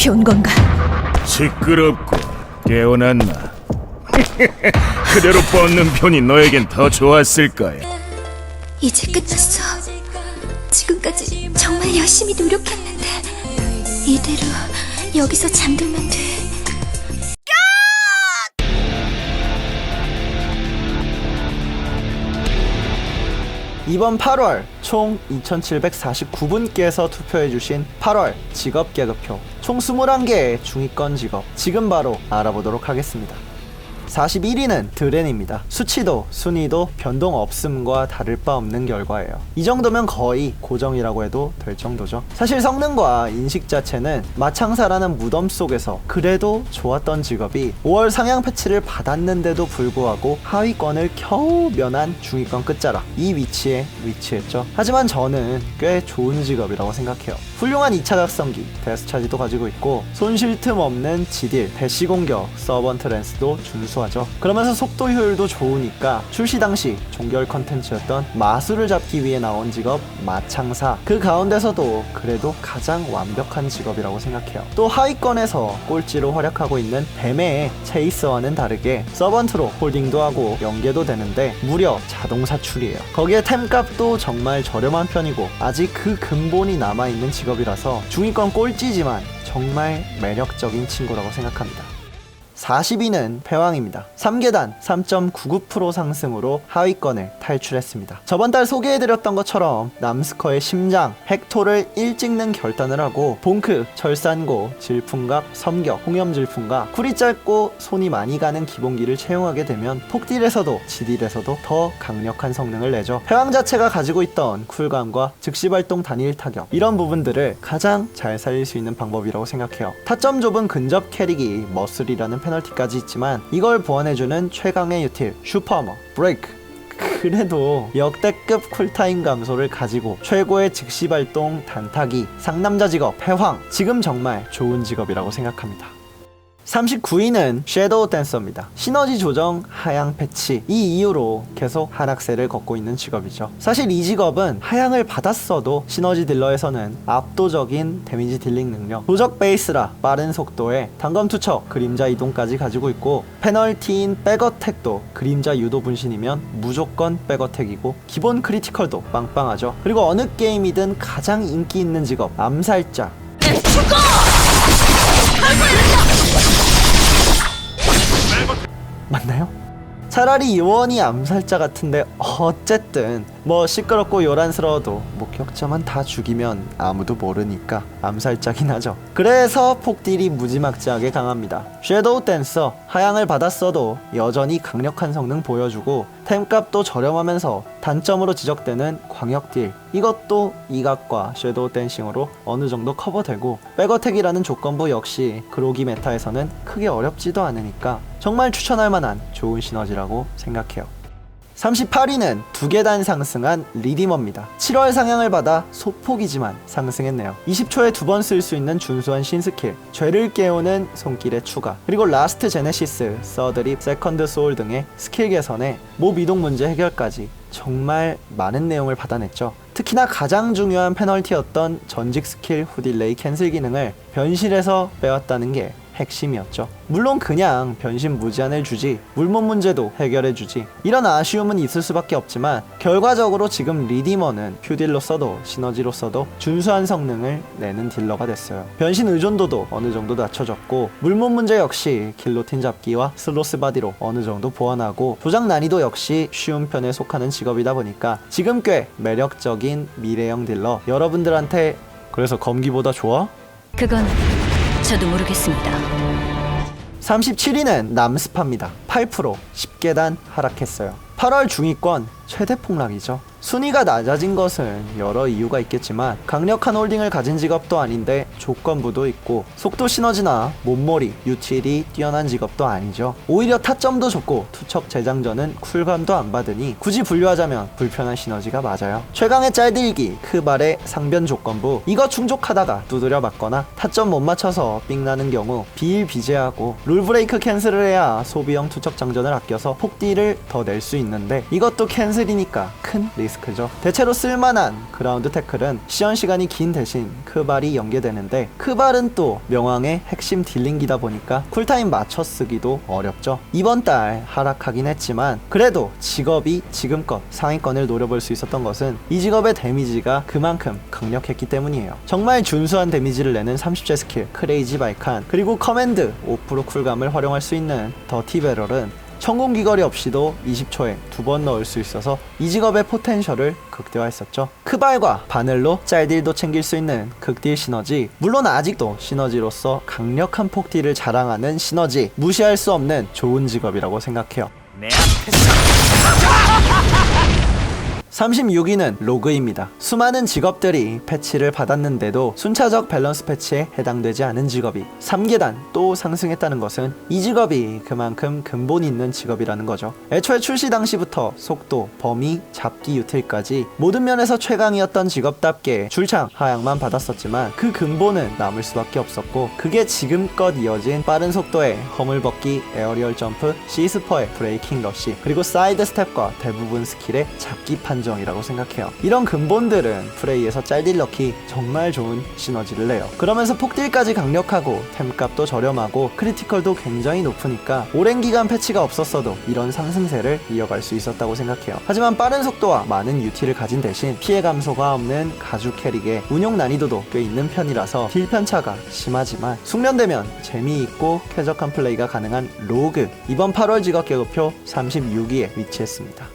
잡혀온 건가? 시끄럽고 깨어났나? 그대로 뻗는 편이 너에겐 더 좋았을 거야. 이제 끝났어. 지금까지 정말 열심히 노력했는데 이대로 여기서 잠들면 돼. 이번 8월 총 2749분께서 투표해주신 8월 직업계급표 총 21개의 중위권 직업 지금 바로 알아보도록 하겠습니다. 41위는 드렌입니다. 수치도 순위도 변동 없음과 다를 바 없는 결과예요. 이 정도면 거의 고정이라고 해도 될 정도죠. 사실 성능과 인식 자체는 마창사라는 무덤 속에서 그래도 좋았던 직업이 5월 상향 패치를 받았는데도 불구하고 하위권을 겨우 면한 중위권 끝자락 이 위치에 위치했죠. 하지만 저는 꽤 좋은 직업이라고 생각해요. 훌륭한 2차 각성기 데스차지도 가지고 있고 손쉴 틈 없는 지딜, 대시 공격, 서번트 랜스도 준수하죠. 그러면서 속도 효율도 좋으니까 출시 당시 종결 컨텐츠였던 마술을 잡기 위해 나온 직업 마창사 그 가운데서도 그래도 가장 완벽한 직업이라고 생각해요. 또 하위권에서 꼴찌로 활약하고 있는 뱀의 체이스와는 다르게 서번트로 홀딩도 하고 연계도 되는데 무려 자동 사출이에요. 거기에 템값도 정말 저렴한 편이고 아직 그 근본이 남아있는 직업이라서 중위권 꼴찌지만 정말 매력적인 친구라고 생각합니다. 40위는 패왕입니다. 3계단 3.99% 상승으로 하위권을 탈출했습니다. 저번달 소개해드렸던 것처럼 남스커의 심장, 헥토를 일찍는 결단을 하고 봉크, 철산고, 질풍갑, 섬격, 홍염질풍과 쿨이 짧고 손이 많이 가는 기본기를 채용하게 되면 폭딜에서도 지딜에서도 더 강력한 성능을 내죠. 패왕 자체가 가지고 있던 쿨감과 즉시발동 단일 타격 이런 부분들을 가장 잘 살릴 수 있는 방법이라고 생각해요. 타점 좁은 근접 캐릭이 머슬이라는 페널티까지 있지만 이걸 보완해주는 최강의 유틸 슈퍼어머 브레이크 그래도 역대급 쿨타임 감소를 가지고 최고의 즉시발동 단타기 상남자 직업 패황 지금 정말 좋은 직업이라고 생각합니다. 39위는 섀도우 댄서입니다. 시너지 조정 하향 패치 이 이후로 계속 하락세를 걷고 있는 직업이죠. 사실 이 직업은 하향을 받았어도 시너지 딜러에서는 압도적인 데미지 딜링 능력 도적 베이스라 빠른 속도에 단검 투척 그림자 이동까지 가지고 있고 페널티인 백어택도 그림자 유도 분신이면 무조건 백어택이고 기본 크리티컬도 빵빵하죠. 그리고 어느 게임이든 가장 인기 있는 직업 암살자 맞나요? 차라리 요원이 암살자 같은데 어쨌든 뭐 시끄럽고 요란스러워도 목격자만 다 죽이면 아무도 모르니까 암살자긴 하죠. 그래서 폭딜이 무지막지하게 강합니다. 섀도우 댄서 하향을 받았어도 여전히 강력한 성능 보여주고 템값도 저렴하면서 단점으로 지적되는 광역딜 이것도 이각과 섀도우 댄싱으로 어느정도 커버되고 백어택이라는 조건부 역시 그로기 메타에서는 크게 어렵지도 않으니까 정말 추천할 만한 좋은 시너지라고 생각해요. 38위는 2계단 상승한 리디머입니다. 7월 상향을 받아 소폭이지만 상승했네요. 20초에 2번 쓸 수 있는 준수한 신스킬, 죄를 깨우는 손길의 추가, 그리고 라스트 제네시스, 서드립, 세컨드 소울 등의 스킬 개선에 몹 이동 문제 해결까지 정말 많은 내용을 받아냈죠. 특히나 가장 중요한 페널티였던 전직 스킬 후딜레이 캔슬 기능을 변실에서 빼왔다는 게 핵심이었죠. 물론 그냥 변신 무제한을 주지 물몸 문제도 해결해주지 이런 아쉬움은 있을 수밖에 없지만 결과적으로 지금 리디머는 퓨딜로 써도 시너지로 써도 준수한 성능을 내는 딜러가 됐어요. 변신 의존도도 어느 정도 낮춰졌고 물몸 문제 역시 길로틴 잡기와 슬로스 바디로 어느 정도 보완하고 조작 난이도 역시 쉬운 편에 속하는 직업이다 보니까 지금 꽤 매력적인 미래형 딜러 여러분들한테 그래서 검기보다 좋아? 그건 저도 모르겠습니다. 37위는 남스파입니다. 8% 10계단 하락했어요. 8월 중위권 최대 폭락이죠. 순위가 낮아진 것은 여러 이유가 있겠지만 강력한 홀딩을 가진 직업도 아닌데 조건부도 있고 속도 시너지나 몸머리, 유틸이 뛰어난 직업도 아니죠. 오히려 타점도 좋고 투척 재장전은 쿨감도 안 받으니 굳이 분류하자면 불편한 시너지가 맞아요. 최강의 짤들기, 크발의 상변 조건부 이거 충족하다가 두드려 맞거나 타점 못 맞춰서 삥나는 경우 비일비재하고 룰브레이크 캔슬을 해야 소비형 투척 장전을 아껴서 폭딜을 더 낼 수 있는데 이것도 캔슬 수술이니까 큰 리스크죠. 대체로 쓸만한 그라운드 태클은 시연 시간이 긴 대신 크발이 연계되는데, 크발은 또 명왕의 핵심 딜링기다 보니까 쿨타임 맞춰 쓰기도 어렵죠. 이번 달 하락하긴 했지만 그래도 직업이 지금껏 상위권을 노려볼 수 있었던 것은 이 직업의 데미지가 그만큼 강력했기 때문이에요. 정말 준수한 데미지를 내는 30제 스킬 크레이지 발칸, 그리고 커맨드 5% 쿨감을 활용할 수 있는 더티 배럴은 천공 귀걸이 없이도 20초에 2번 넣을 수 있어서 이 직업의 포텐셜을 극대화했었죠. 크발과 바늘로 짤딜도 챙길 수 있는 극딜 시너지, 물론 아직도 시너지로서 강력한 폭딜을 자랑하는 시너지, 무시할 수 없는 좋은 직업이라고 생각해요. 36위는 로그입니다. 수많은 직업들이 패치를 받았는데도 순차적 밸런스 패치에 해당되지 않은 직업이 3계단 또 상승했다는 것은 이 직업이 그만큼 근본 있는 직업이라는 거죠. 애초에 출시 당시부터 속도, 범위, 잡기 유틸까지 모든 면에서 최강이었던 직업답게 줄창 하향만 받았었지만 그 근본은 남을 수밖에 없었고, 그게 지금껏 이어진 빠른 속도의 허물벗기, 에어리얼 점프, 시스퍼의 브레이킹 러쉬, 그리고 사이드 스텝과 대부분 스킬의 잡기 판정이라고 생각해요. 이런 근본들은 프레이에서 짤딜 넣기 정말 좋은 시너지를 내요. 그러면서 폭딜까지 강력하고 템값도 저렴하고 크리티컬도 굉장히 높으니까 오랜 기간 패치가 없었어도 이런 상승세를 이어갈 수 있었다고 생각해요. 하지만 빠른 속도와 많은 유티를 가진 대신 피해 감소가 없는 가죽 캐릭에 운용 난이도도 꽤 있는 편이라서 딜 편차가 심하지만 숙련되면 재미있고 쾌적한 플레이가 가능한 로그, 이번 8월 직업 계급표 36위에 위치했습니다.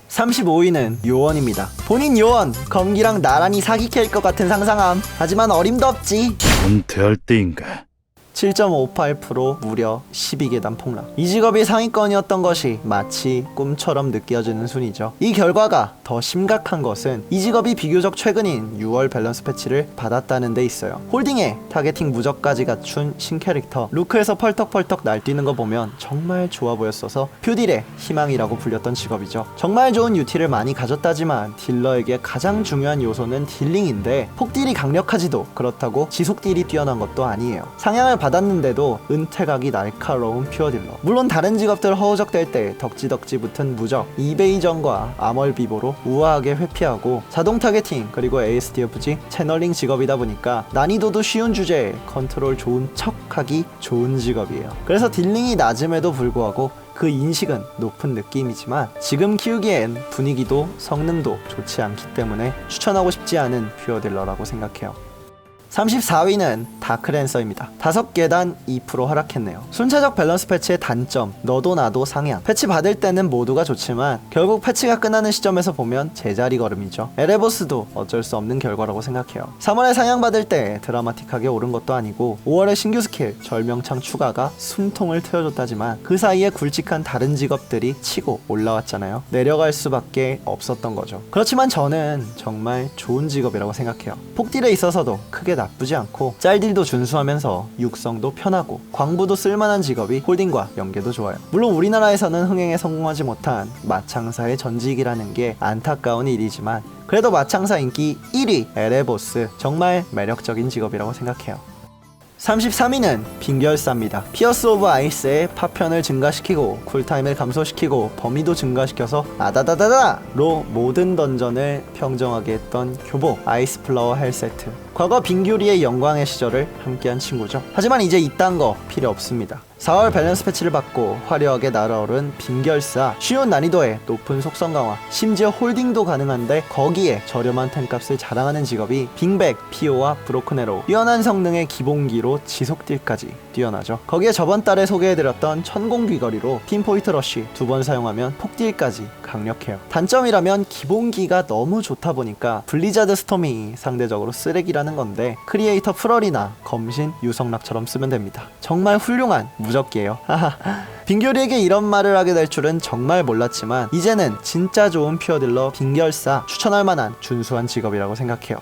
35위는 요원입니다. 본인 요원, 검기랑 나란히 사기 캘 것 같은 상상함. 하지만 어림도 없지. 은퇴할 때인가? 7.58% 무려 12계단 폭락. 이 직업이 상위권이었던 것이 마치 꿈처럼 느껴지는 순위죠. 이 결과가 더 심각한 것은 이 직업이 비교적 최근인 6월 밸런스 패치를 받았다는 데 있어요. 홀딩에 타겟팅 무적까지 갖춘 신캐릭터 루크에서 펄떡펄떡 날뛰는 거 보면 정말 좋아 보였어서 퓨딜의 희망이라고 불렸던 직업이죠. 정말 좋은 유티를 많이 가졌다지만 딜러에게 가장 중요한 요소는 딜링인데, 폭딜이 강력하지도 그렇다고 지속딜이 뛰어난 것도 아니에요. 상향을 받았는데도 은퇴각이 날카로운 퓨어딜러. 물론 다른 직업들 허우적댈 때 덕지덕지 붙은 무적, 이베이전과 아멀 비보로 우아하게 회피하고, 자동 타겟팅, 그리고 ASDFG 채널링 직업이다 보니까 난이도도 쉬운 주제에 컨트롤 좋은 척하기 좋은 직업이에요. 그래서 딜링이 낮음에도 불구하고 그 인식은 높은 느낌이지만 지금 키우기엔 분위기도 성능도 좋지 않기 때문에 추천하고 싶지 않은 퓨어딜러라고 생각해요. 34위는 다크랜서입니다. 5계단 2% 하락했네요. 순차적 밸런스 패치의 단점, 너도 나도 상향. 패치 받을 때는 모두가 좋지만 결국 패치가 끝나는 시점에서 보면 제자리 걸음이죠. 에레보스도 어쩔 수 없는 결과라고 생각해요. 3월에 상향 받을 때 드라마틱하게 오른 것도 아니고 5월에 신규 스킬 절명창 추가가 숨통을 트여줬다지만 그 사이에 굵직한 다른 직업들이 치고 올라왔잖아요. 내려갈 수밖에 없었던 거죠. 그렇지만 저는 정말 좋은 직업이라고 생각해요. 폭딜에 있어서도 크게 나쁘지 않고 짤딜도 준수하면서 육성도 편하고 광부도 쓸만한 직업이 홀딩과 연계도 좋아요. 물론 우리나라에서는 흥행에 성공하지 못한 마창사의 전직이라는 게 안타까운 일이지만 그래도 마창사 인기 1위 에레보스, 정말 매력적인 직업이라고 생각해요. 33위는 빙결사입니다. 피어스 오브 아이스의 파편을 증가시키고 쿨타임을 감소시키고 범위도 증가시켜서 아다다다다로 모든 던전을 평정하게 했던 교복 아이스 플라워 헬 세트. 과거 빙규리의 영광의 시절을 함께한 친구죠. 하지만 이제 이딴 거 필요 없습니다. 4월 밸런스 패치를 받고 화려하게 날아오른 빙결사, 쉬운 난이도에 높은 속성 강화, 심지어 홀딩도 가능한데 거기에 저렴한 템값을 자랑하는 직업이 빙백, 피오와 브로큰 에로우, 뛰어난 성능의 기본기로 지속딜까지 뛰어나죠. 거기에 저번 달에 소개해드렸던 천공 귀걸이로 핀포인트 러쉬 2번 사용하면 폭딜까지 강력해요. 단점이라면 기본기가 너무 좋다 보니까 블리자드 스톰이 상대적으로 쓰레기라는 건데 크리에이터 프럴이나 검신, 유성락처럼 쓰면 됩니다. 정말 훌륭한 무적기예요. 빙결이에게 이런 말을 하게 될 줄은 정말 몰랐지만 이제는 진짜 좋은 퓨어딜러 빙결사 추천할 만한 준수한 직업이라고 생각해요.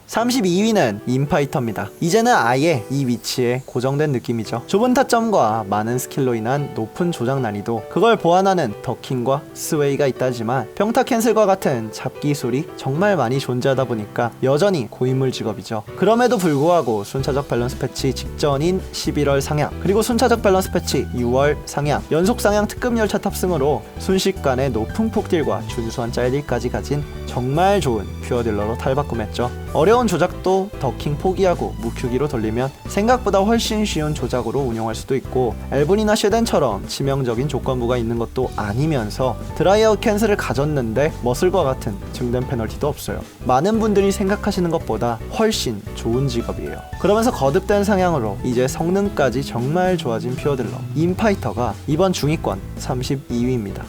32위는 인파이터입니다. 이제는 아예 이 위치에 고정된 느낌이죠. 좁은 타점과 많은 스킬로 인한 높은 조작 난이도, 그걸 보완하는 더킹과 스웨이가 있다지만 평타 캔슬과 같은 잡기술이 정말 많이 존재하다 보니까 여전히 고인물 직업이죠. 그럼에도 불구하고 순차적 밸런스 패치 직전인 11월 상향, 그리고 순차적 밸런스 패치 6월 상향, 연속 상향 특급 열차 탑승으로 순식간에 높은 폭딜과 준수한 짤딜까지 가진 정말 좋은 퓨어딜러로 탈바꿈했죠. 어려운 조작도 더킹 포기하고 무큐기로 돌리면 생각보다 훨씬 쉬운 조작으로 운용할 수도 있고, 엘분이나 쉐덴처럼 치명적인 조건부가 있는 것도 아니면서 드라이아웃 캔슬을 가졌는데 머슬과 같은 증된 페널티도 없어요. 많은 분들이 생각하시는 것보다 훨씬 좋은 직업이에요. 그러면서 거듭된 상향으로 이제 성능까지 정말 좋아진 퓨어딜러 인파이터가 이번 중위권 32위입니다.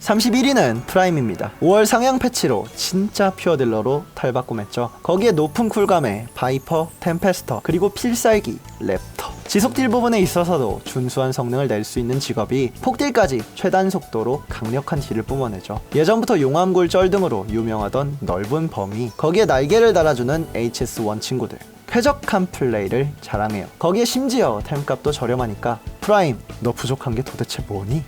31위는 프라임입니다. 5월 상향 패치로 진짜 퓨어딜러로 탈바꿈했죠. 거기에 높은 쿨감에 바이퍼, 템페스터, 그리고 필살기, 랩터, 지속딜 부분에 있어서도 준수한 성능을 낼 수 있는 직업이 폭딜까지 최단 속도로 강력한 딜을 뿜어내죠. 예전부터 용암굴 쩔등으로 유명하던 넓은 범위, 거기에 날개를 달아주는 HS1 친구들, 쾌적한 플레이를 자랑해요. 거기에 심지어 템값도 저렴하니까 프라임, 너 부족한 게 도대체 뭐니?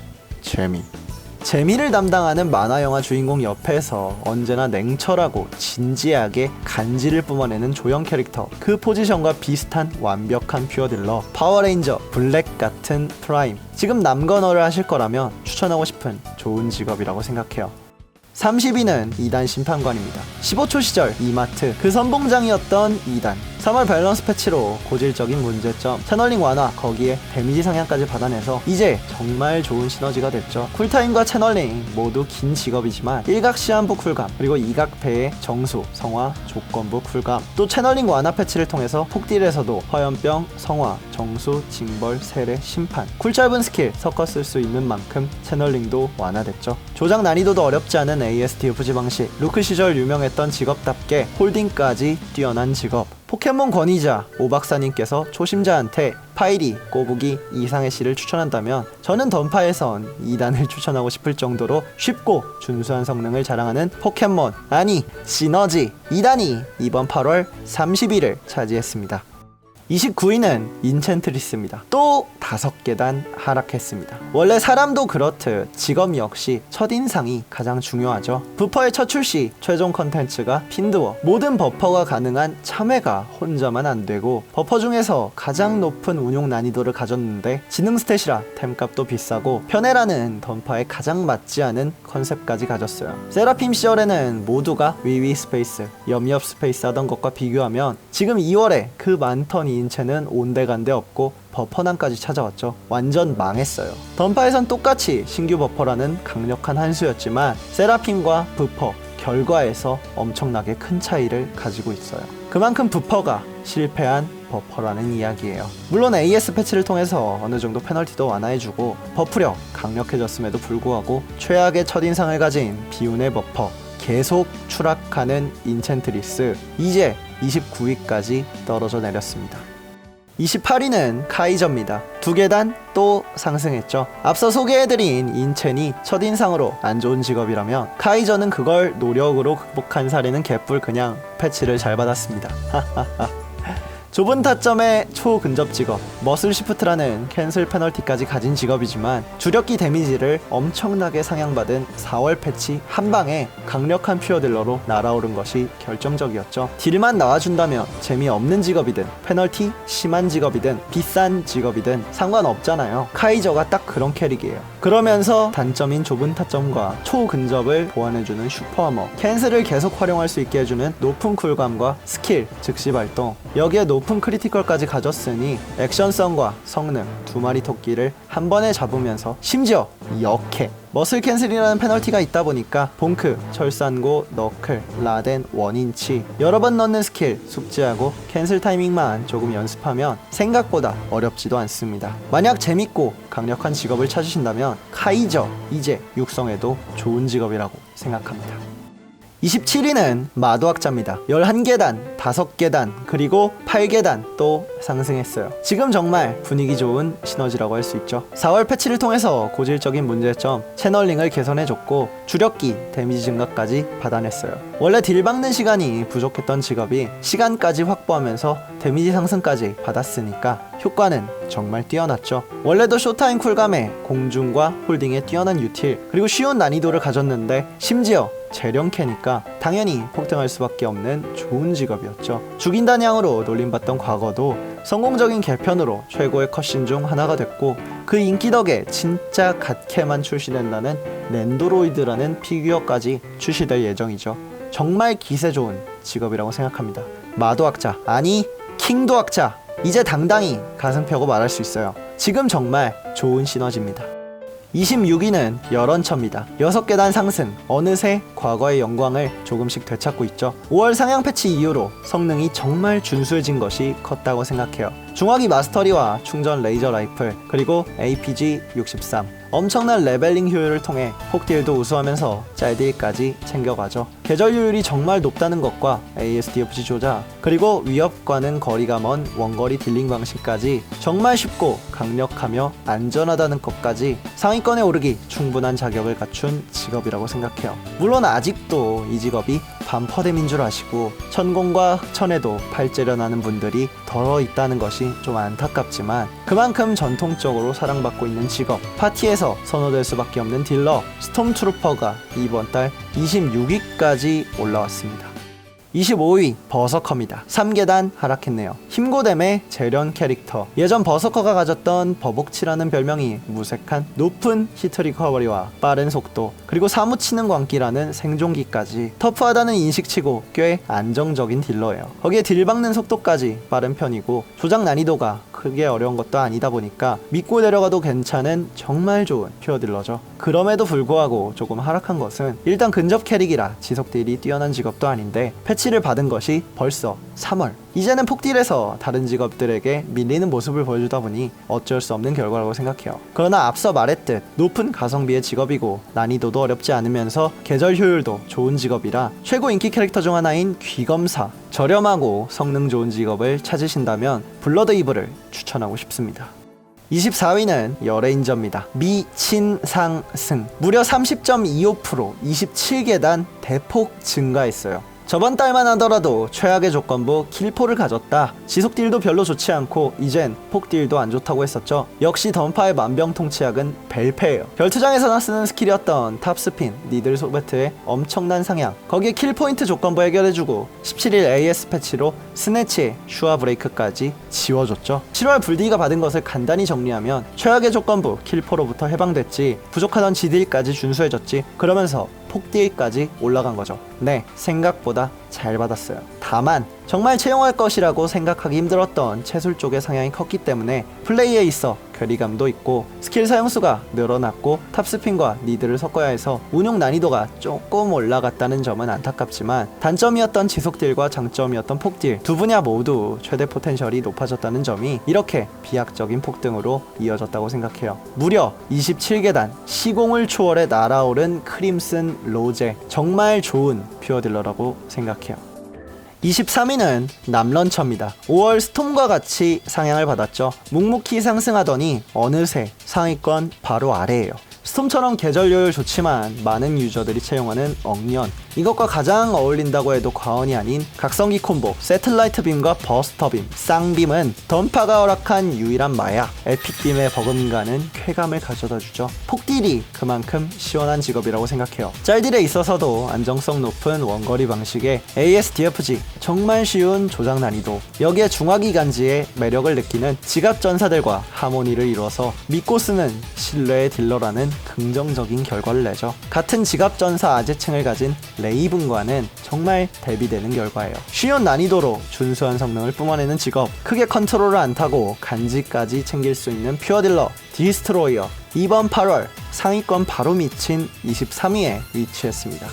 재미를 담당하는 만화영화 주인공 옆에서 언제나 냉철하고 진지하게 간지를 뿜어내는 조형 캐릭터, 그 포지션과 비슷한 완벽한 퓨어딜러 파워레인저 블랙 같은 프라임. 지금 남건어를 하실 거라면 추천하고 싶은 좋은 직업이라고 생각해요. 30위는 2단 심판관입니다. 15초 시절 이마트 그 선봉장이었던 2단, 3월 밸런스 패치로 고질적인 문제점, 채널링 완화, 거기에 데미지 상향까지 받아내서 이제 정말 좋은 시너지가 됐죠. 쿨타임과 채널링 모두 긴 직업이지만 일각 시한부 쿨감, 그리고 이각패의 정수, 성화, 조건부 쿨감, 또 채널링 완화 패치를 통해서 폭딜에서도 화염병, 성화, 정수, 징벌, 세례, 심판, 쿨 짧은 스킬 섞어 쓸 수 있는 만큼 채널링도 완화됐죠. 조작 난이도도 어렵지 않은 AST 후지 방식, 루크 시절 유명했던 직업답게 홀딩까지 뛰어난 직업. 포켓몬 권위자 오박사님께서 초심자한테 파이리, 꼬부기, 이상의 씨를 추천한다면 저는 던파에선 2단을 추천하고 싶을 정도로 쉽고 준수한 성능을 자랑하는 포켓몬, 아니 시너지 2단이 이번 8월 30위를 차지했습니다. 29위는 인챈트리스입니다. 또 5계단 하락했습니다. 원래 사람도 그렇듯 직업 역시 첫인상이 가장 중요하죠. 부퍼의 첫 출시, 최종 컨텐츠가 핀드워, 모든 버퍼가 가능한 참외가 혼자만 안되고 버퍼 중에서 가장 높은 운용 난이도를 가졌는데 지능 스탯이라 템값도 비싸고 편애라는 던파에 가장 맞지 않은 컨셉까지 가졌어요. 세라핌 시절에는 모두가 위위 스페이스, 염렵 스페이스 하던 것과 비교하면 지금 2월에 그 많던 인체는 온데간데 없고 버퍼난까지 찾아왔죠. 완전 망했어요. 던파에선 똑같이 신규 버퍼라는 강력한 한 수였지만 세라핌과 부퍼 결과에서 엄청나게 큰 차이를 가지고 있어요. 그만큼 부퍼가 실패한 버퍼라는 이야기예요. 물론 AS 패치를 통해서 어느 정도 페널티도 완화해주고 버프력 강력해졌음에도 불구하고 최악의 첫인상을 가진 비운의 버퍼, 계속 추락하는 인챈트리스, 이제 29위까지 떨어져 내렸습니다. 28위는 카이저입니다. 2계단 또 상승했죠. 앞서 소개해드린 인첸이 첫인상으로 안 좋은 직업이라면 카이저는 그걸 노력으로 극복한 사례는 개뿔, 그냥 패치를 잘 받았습니다. 좁은 타점의 초근접 직업, 머슬 시프트라는 캔슬 페널티까지 가진 직업이지만 주력기 데미지를 엄청나게 상향받은 4월 패치 한방에 강력한 퓨어딜러로 날아오른 것이 결정적이었죠. 딜만 나와준다면 재미없는 직업이든 페널티 심한 직업이든 비싼 직업이든 상관없잖아요. 카이저가 딱 그런 캐릭이에요. 그러면서 단점인 좁은 타점과 초근접을 보완해주는 슈퍼하머, 캔슬을 계속 활용할 수 있게 해주는 높은 쿨감과 스킬, 즉시 발동, 여기에 높은 크리티컬까지 가졌으니 액션성과 성능 두 마리 토끼를 한 번에 잡으면서 심지어 역해, 머슬 캔슬이라는 페널티가 있다 보니까 봉크, 철산고, 너클, 라덴, 원인치 여러 번 넣는 스킬 숙지하고 캔슬 타이밍만 조금 연습하면 생각보다 어렵지도 않습니다. 만약 재밌고 강력한 직업을 찾으신다면 카이저 이제 육성해도 좋은 직업이라고 생각합니다. 27위는 마도학자입니다. 11계단, 5계단, 그리고 8계단 또 상승했어요. 지금 정말 분위기 좋은 시너지라고 할 수 있죠. 4월 패치를 통해서 고질적인 문제점, 채널링을 개선해줬고 주력기, 데미지 증가까지 받아냈어요. 원래 딜 박는 시간이 부족했던 직업이 시간까지 확보하면서 데미지 상승까지 받았으니까 효과는 정말 뛰어났죠. 원래도 쇼타임 쿨감에 공중과 홀딩에 뛰어난 유틸, 그리고 쉬운 난이도를 가졌는데 심지어 재련캐니까 당연히 폭등할 수밖에 없는 좋은 직업이었죠. 죽인다는 향으로 놀림받던 과거도 성공적인 개편으로 최고의 컷신 중 하나가 됐고, 그 인기 덕에 진짜 갓캐만 출시된다는 랜도로이드라는 피규어까지 출시될 예정이죠. 정말 기세 좋은 직업이라고 생각합니다. 마도학자, 아니 킹도학자, 이제 당당히 가슴 펴고 말할 수 있어요. 지금 정말 좋은 시너지입니다. 26위는 열언처입니다. 6계단 상승, 어느새 과거의 영광을 조금씩 되찾고 있죠. 5월 상향 패치 이후로 성능이 정말 준수해진 것이 컸다고 생각해요. 중화기 마스터리와 충전 레이저 라이플, 그리고 APG-63, 엄청난 레벨링 효율을 통해 폭딜도 우수하면서 짤딜까지 챙겨가죠. 계절 효율이 정말 높다는 것과 ASDFG 조작, 그리고 위협과는 거리가 먼 원거리 딜링 방식까지 정말 쉽고 강력하며 안전하다는 것까지 상위권에 오르기 충분한 자격을 갖춘 직업이라고 생각해요. 물론 아직도 이 직업이 반퍼뎀인 줄 아시고 천공과 흑천에도 팔재련하는 분들이 덜어 있다는 것이 좀 안타깝지만, 그만큼 전통적으로 사랑받고 있는 직업, 파티에서 선호될 수밖에 없는 딜러 스톰트루퍼가 이번 달 26위까지 올라왔습니다. 25위 버서커입니다. 3계단 하락했네요. 힘고댐의 재련 캐릭터, 예전 버서커가 가졌던 버복치라는 별명이 무색한 높은 히트 리커버리와 빠른 속도, 그리고 사무치는 광기라는 생존기까지 터프하다는 인식치고 꽤 안정적인 딜러예요. 거기에 딜 박는 속도까지 빠른 편이고 조작 난이도가 크게 어려운 것도 아니다 보니까 믿고 내려가도 괜찮은 정말 좋은 퓨어 딜러죠. 그럼에도 불구하고 조금 하락한 것은 일단 근접 캐릭이라 지속 딜이 뛰어난 직업도 아닌데 패치를 받은 것이 벌써 3월. 이제는 폭딜에서 다른 직업들에게 밀리는 모습을 보여주다 보니 어쩔 수 없는 결과라고 생각해요. 그러나 앞서 말했듯 높은 가성비의 직업이고 난이도도 어렵지 않으면서 계절 효율도 좋은 직업이라 최고 인기 캐릭터 중 하나인 귀검사, 저렴하고 성능 좋은 직업을 찾으신다면 블러드 이블을 추천하고 싶습니다. 24위는 여레인저입니다. 미친 상승, 무려 30.25%, 27계단 대폭 증가했어요. 저번 달만 하더라도 최악의 조건부 킬포를 가졌다, 지속딜도 별로 좋지 않고 이젠 폭딜도 안 좋다고 했었죠. 역시 던파의 만병통치약은 벨페예요. 별투장에서나 쓰는 스킬이었던 탑스핀, 니들 소베트의 엄청난 상향, 거기에 킬포인트 조건부 해결해주고 17일 AS 패치로 스네치의 슈아 브레이크까지 지워줬죠. 7월 불디가 받은 것을 간단히 정리하면 최악의 조건부 킬포로부터 해방됐지, 부족하던 지딜까지 준수해졌지, 그러면서 폭딜까지 올라간 거죠. 네, 생각보다 잘 받았어요. 다만 정말 채용할 것이라고 생각하기 힘들었던 채술 쪽의 상향이 컸기 때문에 플레이에 있어 괴리감도 있고 스킬 사용수가 늘어났고 탑스핀과 니드를 섞어야 해서 운용 난이도가 조금 올라갔다는 점은 안타깝지만, 단점이었던 지속딜과 장점이었던 폭딜 두 분야 모두 최대 포텐셜이 높아졌다는 점이 이렇게 비약적인 폭등으로 이어졌다고 생각해요. 무려 27계단 시공을 초월해 날아오른 크림슨 로제, 정말 좋은 퓨어 딜러라고 생각해요. 23위는 남런처입니다. 5월 스톰과 같이 상향을 받았죠. 묵묵히 상승하더니 어느새 상위권 바로 아래예요. 스톰처럼 계절효율 좋지만 많은 유저들이 채용하는 억년, 이것과 가장 어울린다고 해도 과언이 아닌 각성기 콤보 세틀라이트 빔과 버스터 빔, 쌍빔은 던파가 허락한 유일한 마약, 에픽빔의 버금가는 쾌감을 가져다주죠. 폭딜이 그만큼 시원한 직업이라고 생각해요. 짤딜에 있어서도 안정성 높은 원거리 방식의 ASDFG, 정말 쉬운 조작 난이도, 여기에 중화기 간지의 매력을 느끼는 지갑 전사들과 하모니를 이뤄서 믿고 쓰는 신뢰의 딜러라는 긍정적인 결과를 내죠. 같은 지갑 전사 아재층을 가진 레이븐과는 정말 대비되는 결과예요. 쉬운 난이도로 준수한 성능을 뿜어내는 직업, 크게 컨트롤을 안 타고 간지까지 챙길 수 있는 퓨어 딜러 디스트로이어, 이번 8월 상위권 바로 미친 23위에 위치했습니다.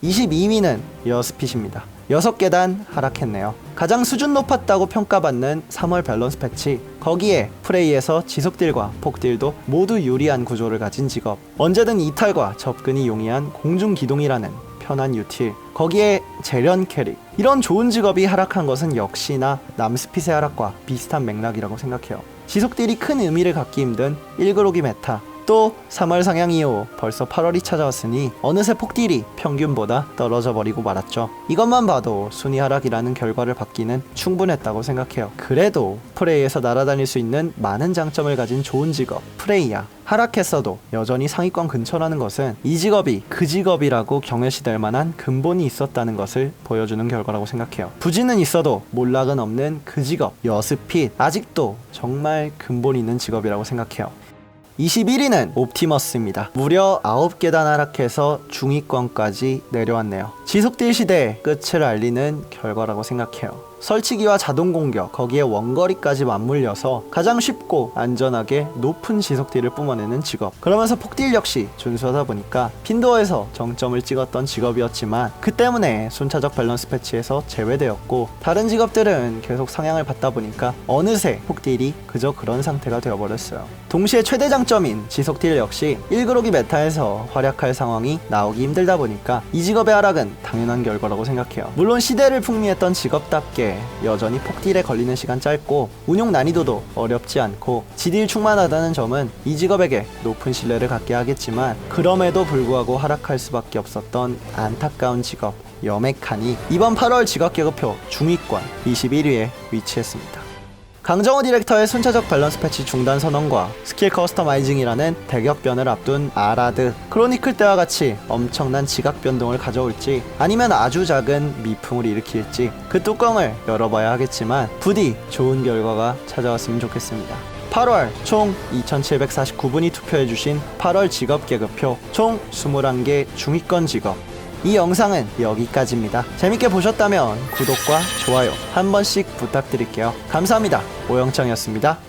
22위는 여스핏입니다. 6계단 하락했네요. 가장 수준 높았다고 평가받는 3월 밸런스 패치, 거기에 프레이에서 지속딜과 폭딜도 모두 유리한 구조를 가진 직업, 언제든 이탈과 접근이 용이한 공중기동이라는 편한 유틸, 거기에 재련 캐릭, 이런 좋은 직업이 하락한 것은 역시나 남스핏의 하락과 비슷한 맥락이라고 생각해요. 지속딜이 큰 의미를 갖기 힘든 1그로기 메타, 또 3월 상향 이후 벌써 8월이 찾아왔으니 어느새 폭딜이 평균보다 떨어져 버리고 말았죠. 이것만 봐도 순위 하락이라는 결과를 받기는 충분했다고 생각해요. 그래도 프레이에서 날아다닐 수 있는 많은 장점을 가진 좋은 직업 프레이야, 하락했어도 여전히 상위권 근처라는 것은 이 직업이 그 직업이라고 경외시될 만한 근본이 있었다는 것을 보여주는 결과라고 생각해요. 부진은 있어도 몰락은 없는 그 직업 여스핏, 아직도 정말 근본 있는 직업이라고 생각해요. 21위는 옵티머스입니다. 무려 9계단 하락해서 중위권까지 내려왔네요. 지속딜 시대의 끝을 알리는 결과라고 생각해요. 설치기와 자동 공격, 거기에 원거리까지 맞물려서 가장 쉽고 안전하게 높은 지속딜을 뿜어내는 직업. 그러면서 폭딜 역시 준수하다 보니까 핀도어에서 정점을 찍었던 직업이었지만 그 때문에 순차적 밸런스 패치에서 제외되었고, 다른 직업들은 계속 상향을 받다 보니까 어느새 폭딜이 그저 그런 상태가 되어버렸어요. 동시에 최대 장점인 지속딜 역시 1그로기 메타에서 활약할 상황이 나오기 힘들다 보니까 이 직업의 하락은 당연한 결과라고 생각해요. 물론 시대를 풍미했던 직업답게 여전히 폭딜에 걸리는 시간 짧고 운용 난이도도 어렵지 않고 지딜 충만하다는 점은 이 직업에게 높은 신뢰를 갖게 하겠지만, 그럼에도 불구하고 하락할 수밖에 없었던 안타까운 직업 여메칸이 이번 8월 직업 계급표 중위권 21위에 위치했습니다. 강정호 디렉터의 순차적 밸런스 패치 중단 선언과 스킬 커스터마이징이라는 대격변을 앞둔 아라드, 크로니클 때와 같이 엄청난 지각 변동을 가져올지 아니면 아주 작은 미풍을 일으킬지 그 뚜껑을 열어봐야 하겠지만 부디 좋은 결과가 찾아왔으면 좋겠습니다. 8월 총 2749분이 투표해주신 8월 직업 계급표 총 21개 중위권 직업, 이 영상은 여기까지입니다. 재밌게 보셨다면 구독과 좋아요 한 번씩 부탁드릴게요. 감사합니다. 오영창이었습니다.